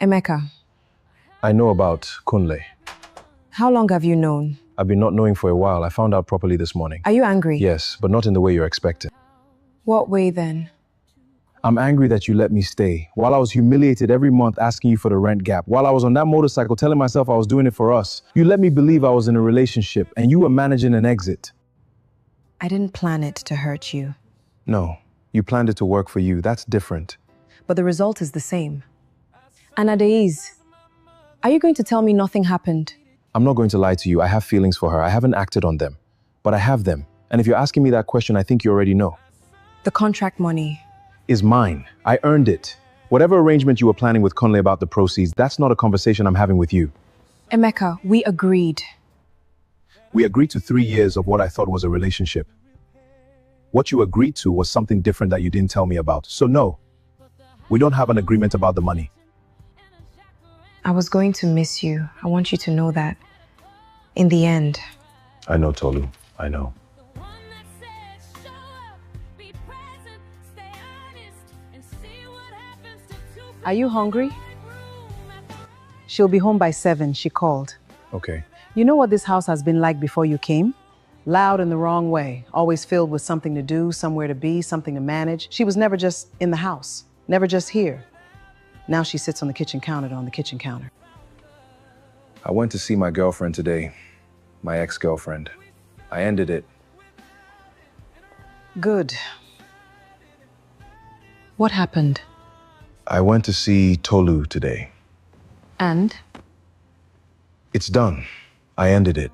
Emeka, I know about Kunle. how long have you known? I've been not knowing for a while. I found out properly this morning. Are you angry? Yes, but not in the way you're expecting. What way then? I'm angry that you let me stay. While I was humiliated every month asking you for the rent gap. While I was on that motorcycle telling myself I was doing it for us. You let me believe I was in a relationship and you were managing an exit. I didn't plan it to hurt you. No, you planned it to work for you. That's different. But the result is the same. Anadeiz, are you going to tell me nothing happened? I'm not going to lie to you. I have feelings for her. I haven't acted on them. But I have them. And if you're asking me that question, I think you already know. The contract money. Is mine. I earned it. Whatever arrangement you were planning with Conley about the proceeds, that's not a conversation I'm having with you. Emeka, we agreed. We agreed to 3 years of what I thought was a relationship. What you agreed to was something different that you didn't tell me about. So no, we don't have an agreement about the money. I was going to miss you. I want you to know that. In the end. I know, Tolu. I know. Are you hungry? She'll be home by 7, she called. Okay. You know what this house has been like before you came? Loud in the wrong way, always filled with something to do, somewhere to be, something to manage. She was never just in the house, never just here. Now she sits on the kitchen counter. I went to see my girlfriend today, my ex-girlfriend. I ended it. Good. What happened? I went to see Tolu today. And? It's done. I ended it.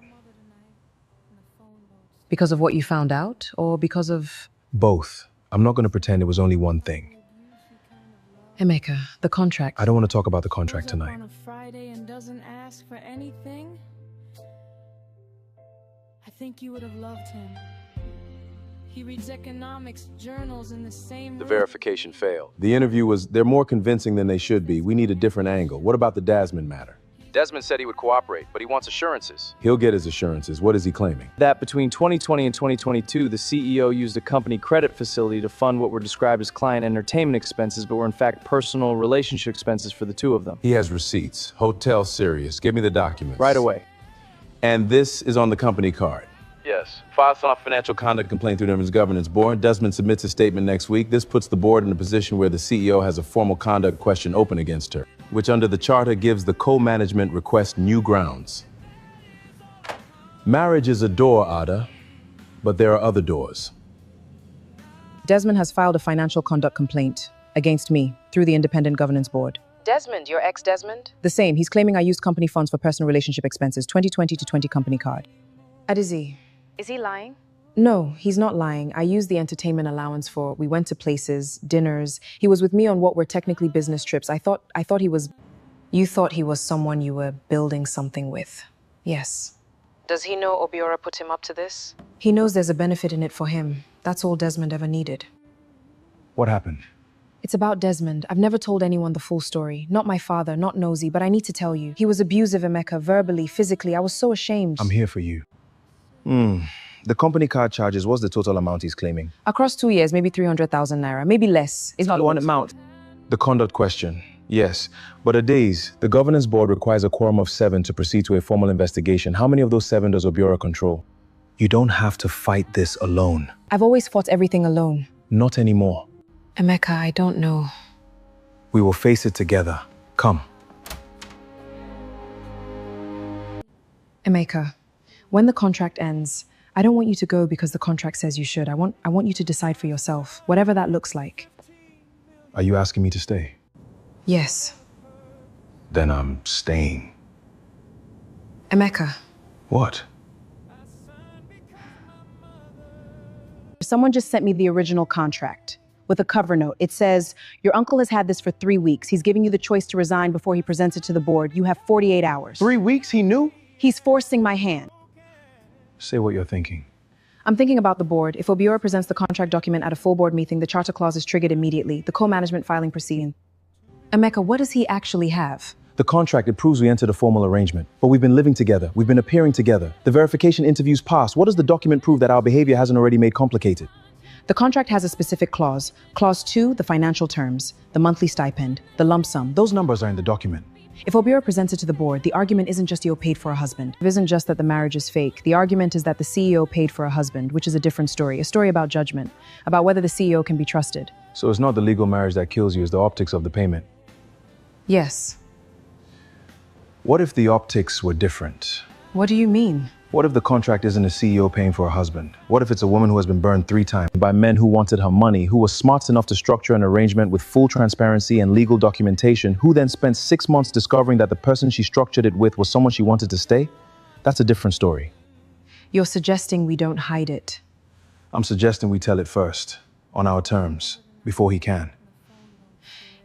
Because of what you found out, or because of... Both. I'm not going to pretend it was only one thing. Emeka, the contract. I don't want to talk about the contract tonight. On a Friday and doesn't ask for anything. I think you would have loved him. He reads economics journals in the same The room. verification failed. The interview was, they're more convincing than they should be. We need a different angle. What about the Desmond matter? Desmond said he would cooperate, but he wants assurances. He'll get his assurances. What is he claiming? That between 2020 and 2022, the CEO used a company credit facility to fund what were described as client entertainment expenses, but were in fact personal relationship expenses for the two of them. He has receipts. Hotel Sirius. Give me the documents. Right away. And this is on the company card. Yes. Files on financial conduct complaint through Desmond's governance board. Desmond submits a statement next week. This puts the board in a position where the CEO has a formal conduct question open against her, which under the charter gives the co-management request new grounds. Marriage is a door, Ada, but there are other doors. Desmond has filed a financial conduct complaint against me through the independent governance board. Desmond, your ex-Desmond? The same. He's claiming I used company funds for personal relationship expenses, 2020 to 20 company card. Adizi. Is he lying? No, he's not lying. I used the entertainment allowance we went to places, dinners. He was with me on what were technically business trips. I thought he was... You thought he was someone you were building something with. Yes. Does he know Obiora put him up to this? He knows there's a benefit in it for him. That's all Desmond ever needed. What happened? It's about Desmond. I've never told anyone the full story. Not my father, not Nosy, but I need to tell you. He was abusive, Emeka, verbally, physically. I was so ashamed. I'm here for you. The company card charges, what's the total amount he's claiming? Across 2 years, maybe 300,000 naira, maybe less. It's not the one amount. The conduct question, yes. But a days, the governance board requires a quorum of 7 to proceed to a formal investigation. How many of those 7 does Obiora control? You don't have to fight this alone. I've always fought everything alone. Not anymore. Emeka, I don't know. We will face it together. Come. Emeka, when the contract ends, I don't want you to go because the contract says you should. I want you to decide for yourself, whatever that looks like. Are you asking me to stay? Yes. Then I'm staying. Emeka. What? Someone just sent me the original contract with a cover note. It says, your uncle has had this for 3 weeks. He's giving you the choice to resign before he presents it to the board. You have 48 hours. 3 weeks, he knew? He's forcing my hand. Say what you're thinking. I'm thinking about the board. If Obiora presents the contract document at a full board meeting, the charter clause is triggered immediately. The co-management filing proceeding. Emeka, what does he actually have? The contract, it proves we entered a formal arrangement. But we've been living together. We've been appearing together. The verification interviews passed. What does the document prove that our behavior hasn't already made complicated? The contract has a specific clause. Clause 2, the financial terms, the monthly stipend, the lump sum. Those numbers are in the document. If Obiora presents it to the board, the argument isn't just you paid for a husband. It isn't just that the marriage is fake. The argument is that the CEO paid for a husband, which is a different story. A story about judgment, about whether the CEO can be trusted. So it's not the legal marriage that kills you, it's the optics of the payment. Yes. What if the optics were different? What do you mean? What if the contract isn't a CEO paying for a husband? What if it's a woman who has been burned 3 times by men who wanted her money, who was smart enough to structure an arrangement with full transparency and legal documentation, who then spent 6 months discovering that the person she structured it with was someone she wanted to stay? That's a different story. You're suggesting we don't hide it. I'm suggesting we tell it first, on our terms, before he can.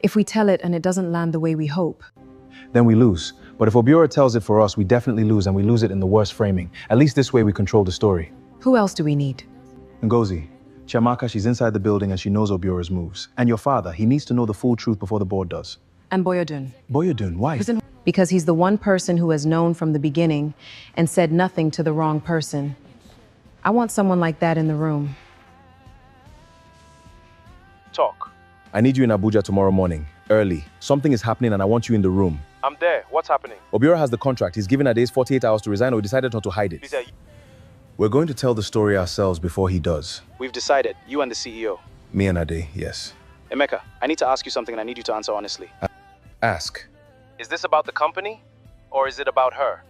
If we tell it and it doesn't land the way we hope, Then we lose. But if Obiora tells it for us, we definitely lose, and we lose it in the worst framing. At least this way we control the story. who else do we need? Ngozi, Chiamaka, she's inside the building and she knows Obiora's moves. And your father, he needs to know the full truth before the board does. And Boyodun. Boyodun, why? Because he's the one person who has known from the beginning and said nothing to the wrong person. I want someone like that in the room. Talk. I need you in Abuja tomorrow morning, early. Something is happening and I want you in the room. I'm there. What's happening? Obiora has the contract. He's given Ades 48 hours to resign, or he decided not to hide it. Lisa, We're going to tell the story ourselves before he does. we've decided. You and the CEO. Me and Ade, yes. Emeka, I need to ask you something and I need you to answer honestly. Ask. Is this about the company or is it about her?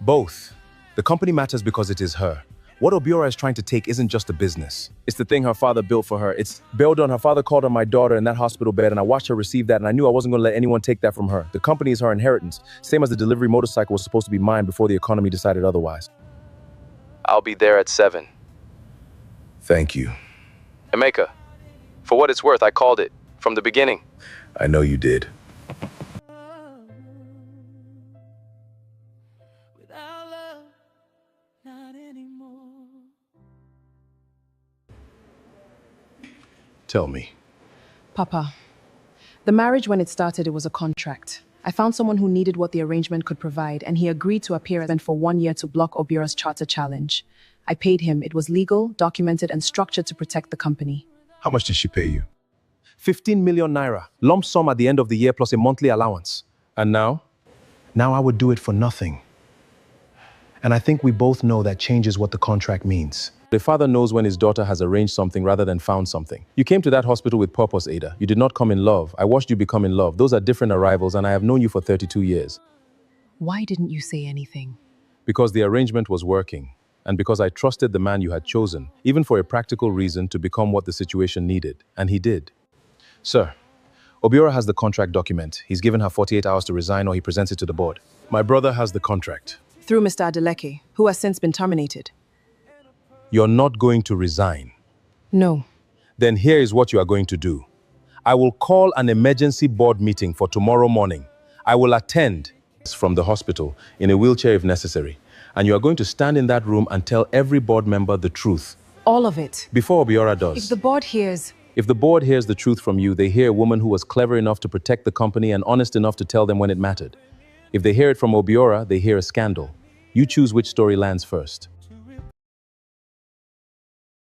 Both. The company matters because it is her. What Obiora is trying to take isn't just a business. It's the thing her father built for her. It's built on her father called her my daughter in that hospital bed, and I watched her receive that, and I knew I wasn't going to let anyone take that from her. The company is her inheritance, same as the delivery motorcycle was supposed to be mine before the economy decided otherwise. I'll be there at 7. Thank you. Emeka, for what it's worth, I called it from the beginning. I know you did. Without love, not anymore. Tell me. Papa, the marriage, when it started, it was a contract. I found someone who needed what the arrangement could provide, and he agreed to appear and for 1 year to block Obiora's charter challenge. I paid him. It was legal, documented, and structured to protect the company. How much did she pay you? 15 million naira. Lump sum at the end of the year plus a monthly allowance. And now? Now I would do it for nothing. And I think we both know that changes what the contract means. The father knows when his daughter has arranged something rather than found something. You came to that hospital with purpose, Ada. You did not come in love. I watched you become in love. Those are different arrivals, and I have known you for 32 years. Why didn't you say anything? Because the arrangement was working. And because I trusted the man you had chosen, even for a practical reason, to become what the situation needed. And he did. Sir, Obiora has the contract document. He's given her 48 hours to resign or he presents it to the board. My brother has the contract. Through Mr. Adeleke, who has since been terminated. You're not going to resign. No. Then here is what you are going to do. I will call an emergency board meeting for tomorrow morning. I will attend from the hospital in a wheelchair if necessary. And you are going to stand in that room and tell every board member the truth. All of it. Before Obiora does. If the board hears... If the board hears the truth from you, they hear a woman who was clever enough to protect the company and honest enough to tell them when it mattered. If they hear it from Obiora, they hear a scandal. You choose which story lands first.